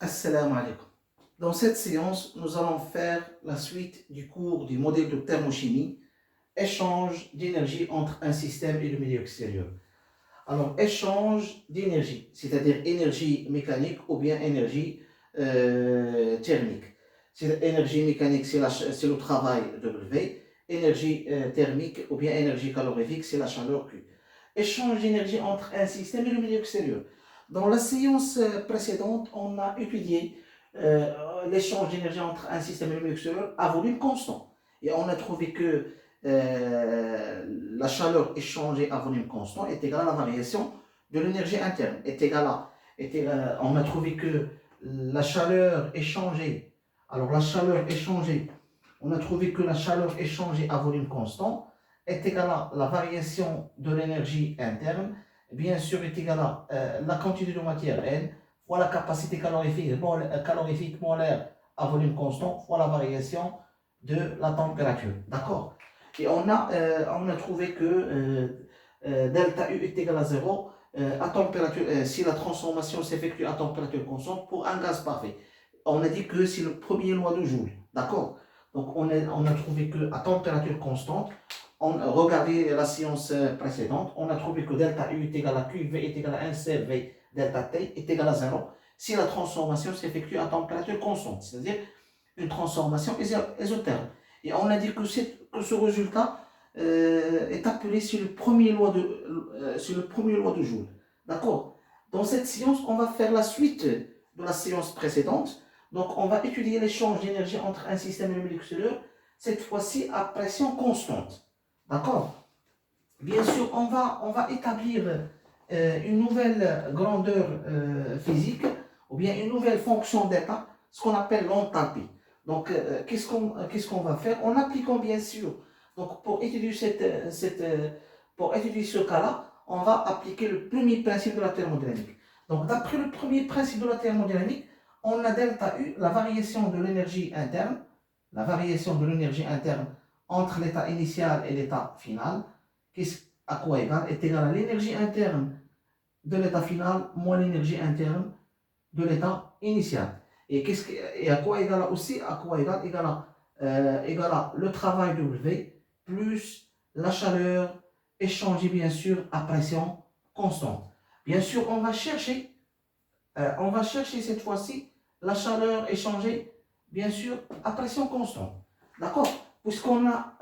Assalamu alaikum. Dans cette séance, nous allons faire la suite du cours du modèle de thermochimie, échange d'énergie entre un système et le milieu extérieur. Alors, échange d'énergie, c'est-à-dire énergie mécanique ou bien énergie thermique. Énergie mécanique, c'est le travail W. Énergie thermique ou bien énergie calorifique, c'est la chaleur Q. Échange d'énergie entre un système et le milieu extérieur. Dans la séance précédente, on a étudié l'échange d'énergie entre un système et le milieu extérieur à volume constant. Et on a trouvé que la chaleur échangée à volume constant est égale à la variation de l'énergie interne. On a trouvé que la chaleur échangée, alors la chaleur échangée, on a trouvé que la chaleur échangée à volume constant est égale à la variation de l'énergie interne, bien sûr est égale à la quantité de matière N, fois la capacité calorifique molaire à volume constant, fois la variation de la température. D'accord? Et on a trouvé que delta U est égal à 0 à température, si la transformation s'effectue à température constante pour un gaz parfait. On a dit que c'est le premier loi de Joule. D'accord? Donc on a trouvé qu'à température constante, regardez la séance précédente, on a trouvé que delta U est égal à QV est égal à 1 CV delta T est égal à 0 si la transformation s'effectue à température constante, c'est-à-dire une transformation isotherme. Et on a dit que ce résultat est appelé sur le premier loi de Joule. D'accord? Dans cette séance, on va faire la suite de la séance précédente. Donc, on va étudier l'échange d'énergie entre un système et le milieu extérieur, cette fois-ci à pression constante. D'accord? Bien sûr, on va établir une nouvelle grandeur physique ou bien une nouvelle fonction d'état, ce qu'on appelle l'enthalpie. Donc, qu'est-ce qu'on va faire? En appliquant bien sûr, donc pour étudier ce cas-là, on va appliquer le premier principe de la thermodynamique. Donc, d'après le premier principe de la thermodynamique, on a delta U, la variation de l'énergie interne entre l'état initial et l'état final, à quoi égale est égal à l'énergie interne de l'état final moins l'énergie interne de l'état initial. Et à quoi égale aussi? À quoi égale à le travail W plus la chaleur échangée bien sûr à pression constante. Bien sûr, on va chercher cette fois-ci la chaleur échangée bien sûr à pression constante. D'accord? Puisqu'on a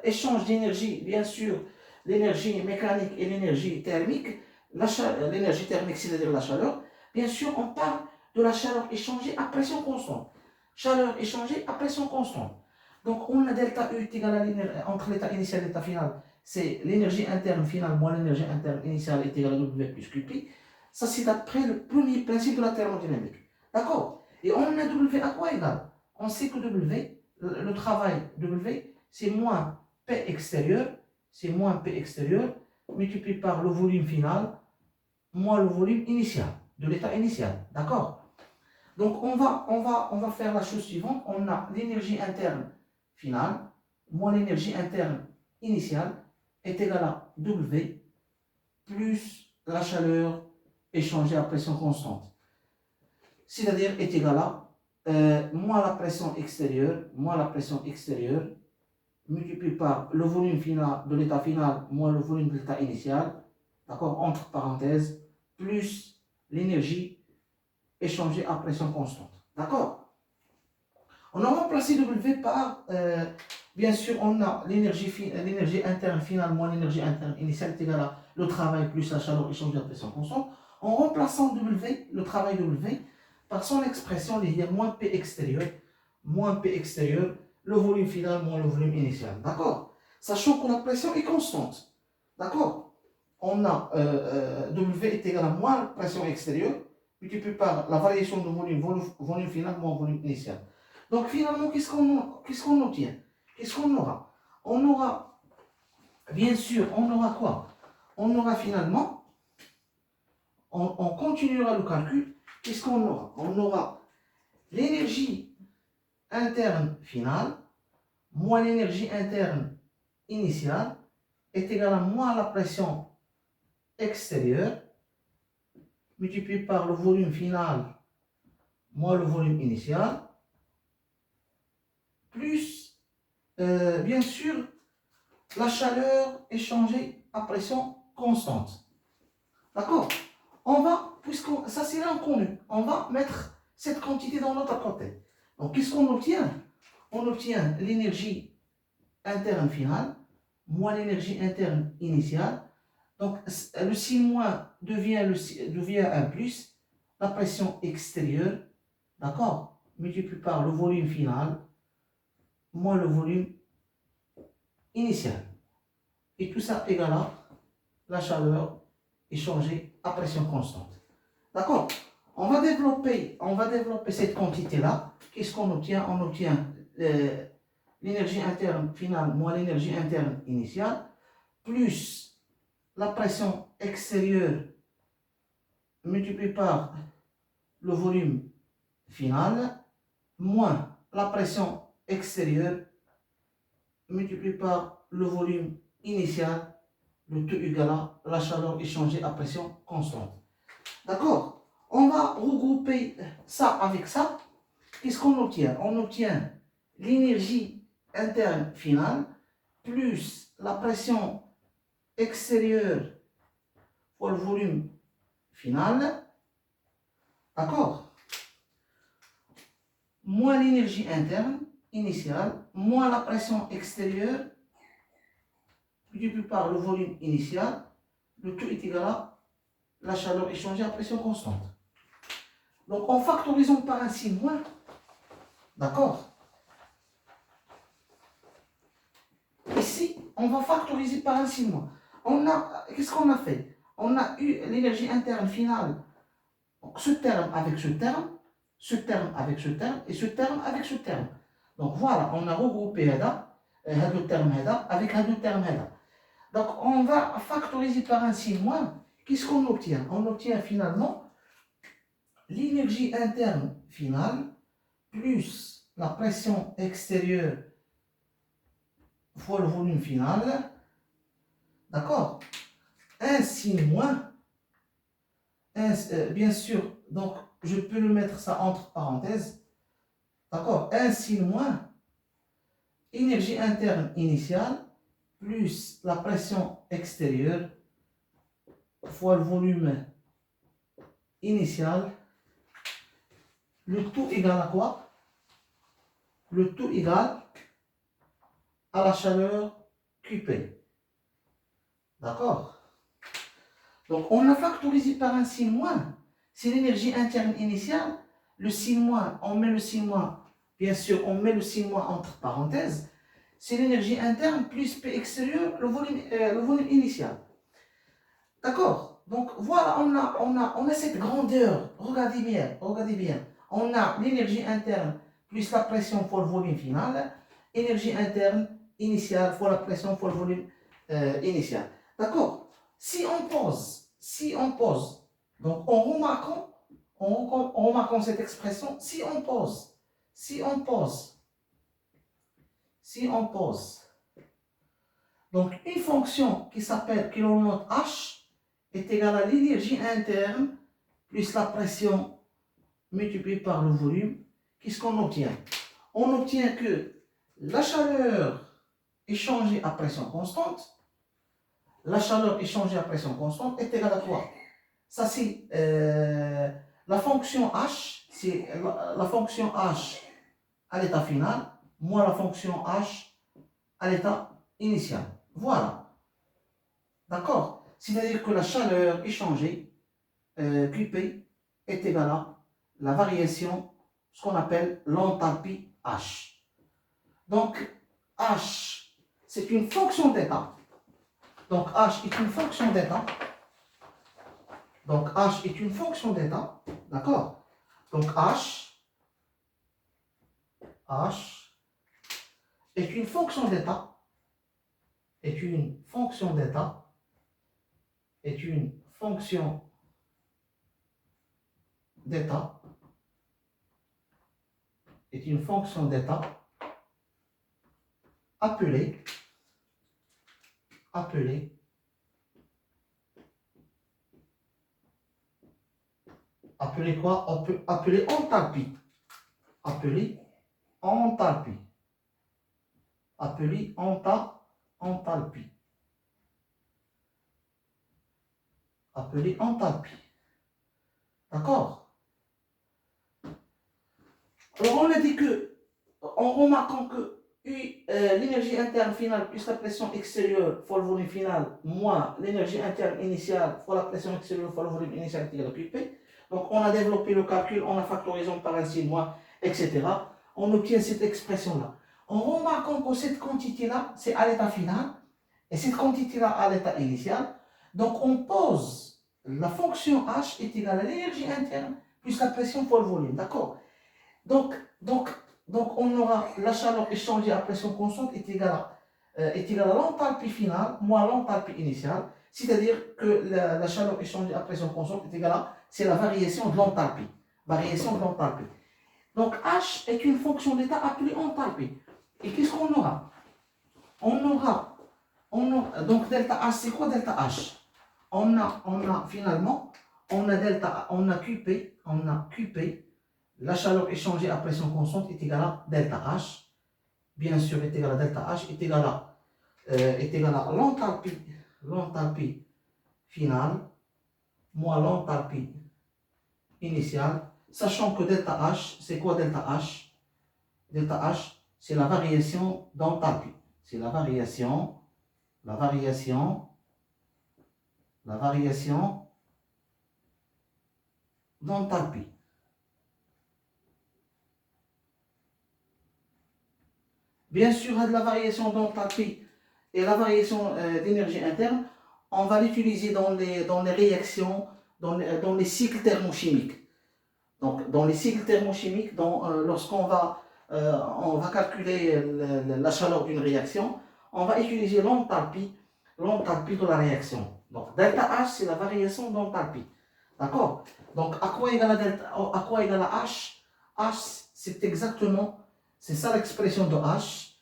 échange d'énergie, bien sûr, l'énergie mécanique et l'énergie thermique, l'énergie thermique, c'est-à-dire la chaleur, bien sûr, on parle de la chaleur échangée à pression constante. Chaleur échangée à pression constante. Donc, on a delta U égal à entre l'état initial et l'état final, c'est l'énergie interne finale moins l'énergie interne initiale est égale à W plus QP. Ça, c'est d'après le premier principe de la thermodynamique. D'accord? Et on a W à quoi égal? On sait que W, le travail W, c'est moins P extérieur, multiplié par le volume final, moins le volume initial, de l'état initial. D'accord? Donc, on va faire la chose suivante. On a l'énergie interne finale, moins l'énergie interne initiale, est égale à W plus la chaleur échangée à pression constante. C'est-à-dire est égal à moins la pression extérieure, multiplié par le volume final de l'état final moins le volume de l'état initial, d'accord, entre parenthèses, plus l'énergie échangée à pression constante. D'accord? On a remplacé W par, bien sûr, on a l'énergie interne finale moins l'énergie interne initiale est égale à le travail plus la chaleur échangée à pression constante. En remplaçant W, le travail W, par son expression liée moins P extérieur, le volume final moins le volume initial. D'accord? Sachant que la pression est constante. D'accord? On a W est égal à moins la pression extérieure, multiplié par la variation de volume final moins volume initial. Donc finalement, qu'est-ce qu'on obtient? Qu'est-ce qu'on aura? On aura, bien sûr, on aura quoi? On aura finalement, on continuera le calcul, qu'est-ce qu'on aura? On aura l'énergie interne finale moins l'énergie interne initiale est égal à moins la pression extérieure multiplié par le volume final moins le volume initial, plus, bien sûr, la chaleur échangée à pression constante. D'accord? On va, puisque ça c'est l'inconnu, on va mettre cette quantité dans l'autre côté. Donc, qu'est-ce qu'on obtient? On obtient l'énergie interne finale moins l'énergie interne initiale. Donc, le sin- devient un plus. La pression extérieure, d'accord, multiplié par le volume final moins le volume initial. Et tout ça égale à la chaleur échangée à pression constante. D'accord? On va développer cette quantité-là. Qu'est-ce qu'on obtient? On obtient l'énergie interne finale moins l'énergie interne initiale, plus la pression extérieure multipliée par le volume final, moins la pression extérieure multipliée par le volume initial, le tout égal à la chaleur échangée à pression constante. D'accord? On va regrouper ça avec ça. Qu'est-ce qu'on obtient? On obtient l'énergie interne finale plus la pression extérieure fois le volume final. D'accord? Moins l'énergie interne initiale, moins la pression extérieure multiplié par le volume initial, le tout est égal à la chaleur échangée à pression constante. Donc en factorisant par un signe moins, d'accord? Ici, on va factoriser par un signe moins. Qu'est-ce qu'on a fait? On a eu l'énergie interne finale, ce terme avec ce terme, ce terme avec ce terme et ce terme avec ce terme. Donc voilà, on a regroupé le terme avec le terme. Donc on va factoriser par un signe moins. Qu'est-ce qu'on obtient? On obtient finalement l'énergie interne finale plus la pression extérieure fois le volume final. D'accord? Un signe moins. Bien sûr, donc je peux le mettre ça entre parenthèses. D'accord? Un signe moins énergie interne initiale plus la pression extérieure fois le volume initial. Le tout égal à quoi? Le tout égal à la chaleur QP. D'accord? Donc on a factorisé par un signe moins. C'est l'énergie interne initiale. Le signe moins, on met le signe moins. Bien sûr, on met le signe moins entre parenthèses. C'est l'énergie interne plus P extérieur, le volume initial. D'accord? Donc voilà, on a cette grandeur. Regardez bien, regardez bien. On a l'énergie interne plus la pression fois le volume final. Énergie interne initiale fois la pression fois le volume initial. D'accord? Si on pose, donc en remarquant cette expression, si on pose, donc une fonction qui s'appelle que l'on note H est égale à l'énergie interne plus la pression multipliée par le volume. Qu'est-ce qu'on obtient? On obtient que la chaleur échangée à pression constante, la chaleur échangée à pression constante est égale à quoi? Ça c'est la fonction H, c'est la fonction H à l'état final, moins la fonction H à l'état initial. Voilà. D'accord? C'est-à-dire que la chaleur échangée, QP, est égale à la variation, ce qu'on appelle l'enthalpie H. Donc, H, c'est une fonction d'état. Donc, H est une fonction d'état. Donc, H est une fonction d'état. D'accord? Donc, H est une fonction d'état. Est une fonction d'état. Est une fonction d'état. Est une fonction d'état appelée Appelé quoi? On peut appeler enthalpie. Appelé enthalpie. Appelé enthalpie. Appelé enthalpie. D'accord? Alors on a dit que, en remarquant que l'énergie interne finale plus la pression extérieure fois le volume final moins l'énergie interne initiale fois la pression extérieure fois le volume initial égale à QP. Donc on a développé le calcul, on a factorisé par un signe moins, etc. On obtient cette expression-là. En remarquant que cette quantité-là, c'est à l'état final, et cette quantité-là à l'état initial, donc on pose la fonction H est égale à l'énergie interne plus la pression fois le volume, d'accord? Donc, on aura la chaleur échangée à pression constante est égale à l'enthalpie finale moins l'enthalpie initiale, c'est-à-dire que la chaleur échangée à pression constante est égale à, c'est la variation de l'enthalpie. Variation de l'enthalpie. Donc, H est une fonction d'état appelée enthalpie. Et qu'est-ce qu'on aura? Donc delta H, c'est quoi delta H? On a finalement, on a QP, la chaleur échangée à pression constante est égale à delta H, bien sûr est égale à delta H, est égale à l'enthalpie finale, moins l'enthalpie initiale, sachant que delta H, c'est quoi delta H? Delta H, c'est la variation d'enthalpie. C'est la variation d'enthalpie. Bien sûr, de la variation d'enthalpie et la variation d'énergie interne, on va l'utiliser dans les réactions, dans les cycles thermochimiques. Donc, dans les cycles thermochimiques, lorsqu'on on va calculer la chaleur d'une réaction, on va utiliser l'enthalpie de la réaction. Donc, delta H, c'est la variation d'enthalpie. D'accord? Donc, à quoi égale H? H, c'est ça l'expression de H.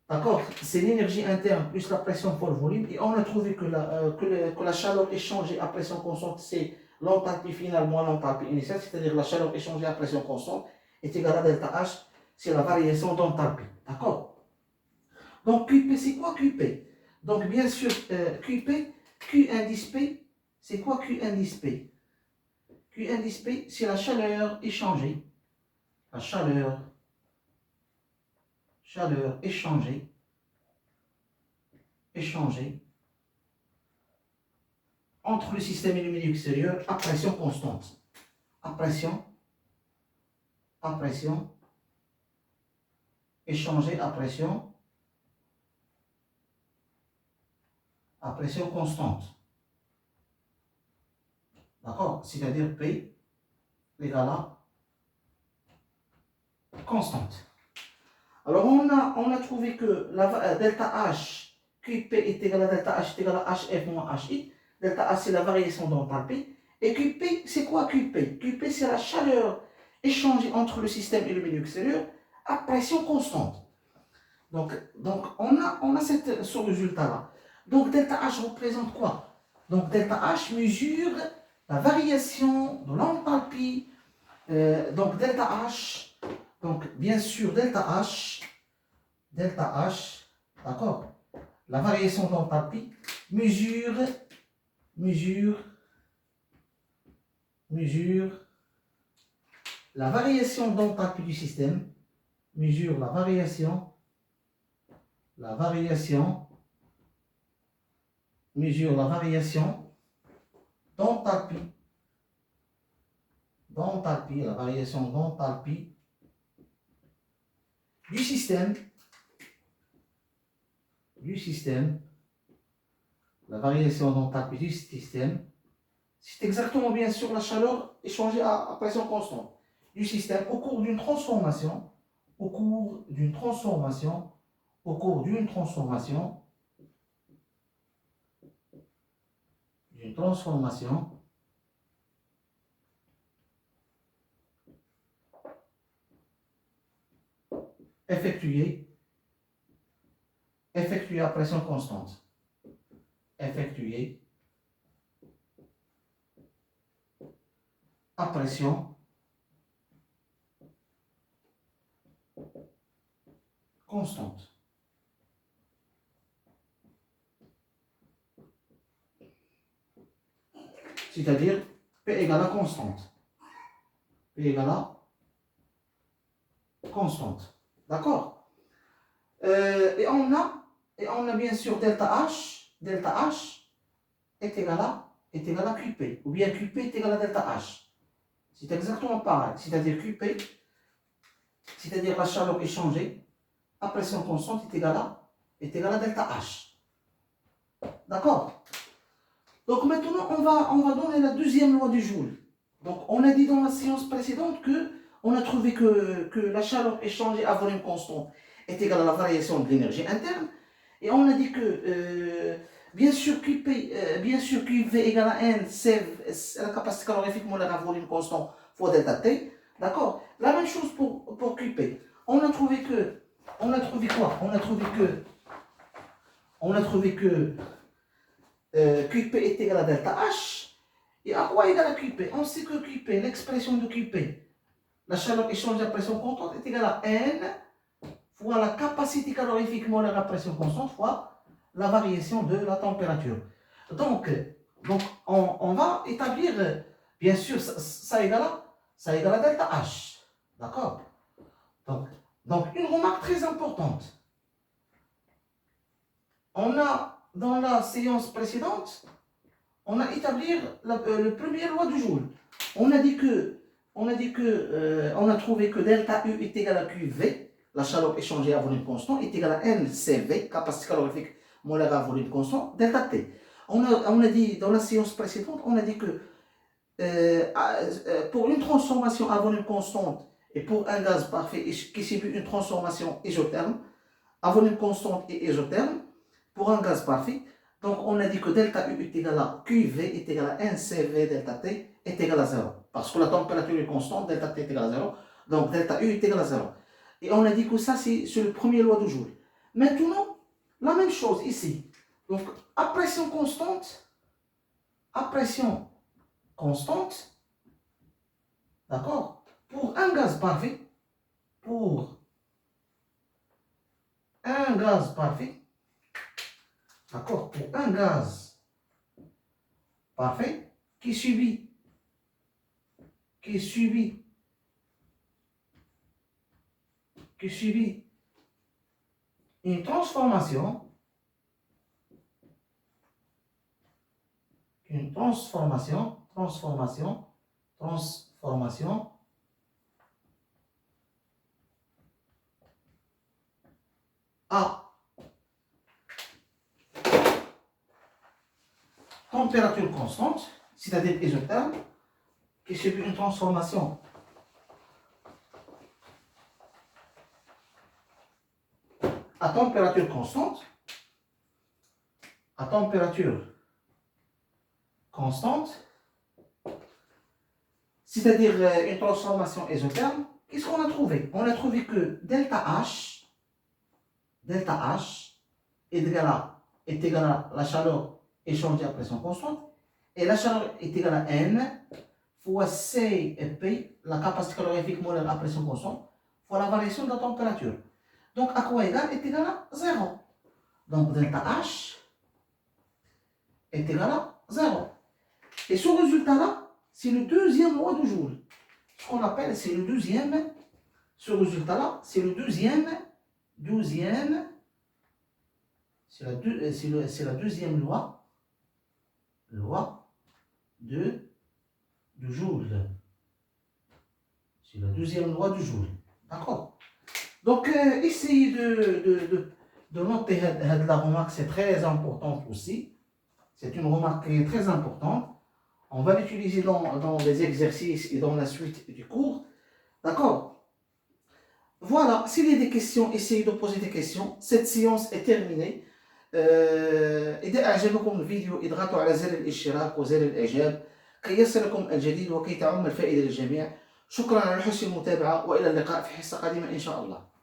D'accord? C'est l'énergie interne plus la pression fois le volume. Et on a trouvé que la chaleur échangée à pression constante, c'est l'enthalpie finale moins l'enthalpie initiale, c'est-à-dire la chaleur échangée à pression constante est égale à delta H, c'est la variation d'enthalpie. D'accord? Donc QP, c'est quoi QP? Donc bien sûr, QP, Q indice P, c'est quoi Q indice P? Q indice P, c'est la chaleur échangée. La chaleur échangée entre le système et le milieu extérieur à pression constante. À pression échangée à pression constante. D'accord? C'est-à-dire P égale à constante. Alors on a trouvé que delta H, QP est égal à delta H est égal à HF moins HI. Delta H c'est la variation d'enthalpie. Et QP, c'est quoi QP? QP c'est la chaleur échangée entre le système et le milieu extérieur à pression constante. Donc on a ce résultat-là. Donc delta H représente quoi? Donc delta H mesure la variation de l'enthalpie. Donc delta H, donc bien sûr delta H, d'accord? La variation d'enthalpie mesure la variation d'enthalpie du système, mesure la variation d'enthalpie, la variation d'enthalpie du système, la variation d'enthalpie du système, c'est exactement bien sûr la chaleur échangée à pression constante du système au cours d'une transformation, effectuée à pression constante. Effectuée à pression constante. C'est-à-dire P égale à constante. P égale à constante. D'accord? Et on a bien sûr delta H. Delta H est égal à QP. Ou bien QP est égal à delta H. C'est exactement pareil. C'est-à-dire QP, c'est-à-dire la chaleur échangée à pression constante est égale à delta H. D'accord? Donc maintenant, on va donner la deuxième loi du Joule. Donc on a dit dans la séance précédente que on a trouvé que la chaleur échangée à volume constant est égale à la variation de l'énergie interne. Et on a dit que, bien sûr, QV égale à N, c'est la capacité calorifique molaire à volume constant fois delta T. D'accord? La même chose pour QP. On a trouvé quoi? On a trouvé que QP est égal à delta H. Et à quoi égale à QP? On sait que QP, l'expression de QP, la chaleur échangée à pression constante, est égale à N fois la capacité calorifique molaire à pression constante fois la variation de la température. Donc on va établir, bien sûr, ça égale à delta H. D'accord? Donc, une remarque très importante. On a, dans la séance précédente, on a établi le premier loi du Joule. On a trouvé que delta U est égal à QV, la chaleur échangée à volume constant, est égal à NCV, capacité calorifique molaire à volume constant, delta T. On a dit, dans la séance précédente, on a dit que pour une transformation à volume constant et pour un gaz parfait qui subit une transformation isotherme, à volume constant et isotherme, pour un gaz parfait, donc on a dit que delta U est égal à QV est égal à NCV delta T est égal à 0. Parce que la température est constante, delta T est égal à 0, donc delta U est égal à 0. Et on a dit que ça c'est le premier loi du Joule. Maintenant, la même chose ici. Donc à pression constante, d'accord, pour un gaz parfait, d'accord, pour un gaz parfait qui subit une transformation à température constante, c'est-à-dire isotherme, qui subit une transformation à température constante, c'est-à-dire une transformation isotherme. Qu'est-ce qu'on a trouvé? On a trouvé que delta H est égal à la chaleur échangée à pression constante, et la chaleur est égale à N fois C et P, la capacité calorifique molaire à pression constante, fois la variation de la température. Donc à quoi égal? Est égal à 0. Donc delta H est égal à 0. Et ce résultat-là, c'est le deuxième loi du Joule. Ce qu'on appelle, c'est le deuxième. Ce résultat-là, c'est le deuxième. C'est la deuxième loi de Joule. C'est la deuxième loi du Joule. D'accord? Donc, essayez de noter la remarque, c'est très important aussi. C'est une remarque qui est très importante. On va l'utiliser dans les exercices et dans la suite du cours. D'accord? Voilà, s'il y a des questions, essayez de poser des questions. Cette séance est terminée. إذا أعجبكم الفيديو اضغطوا على زر الاشتراك وزر الإعجاب كي يصلكم الجديد وكي تعم الفائدة للجميع. شكرا على حسن المتابعة وإلى اللقاء في حصة قادمة إن شاء الله.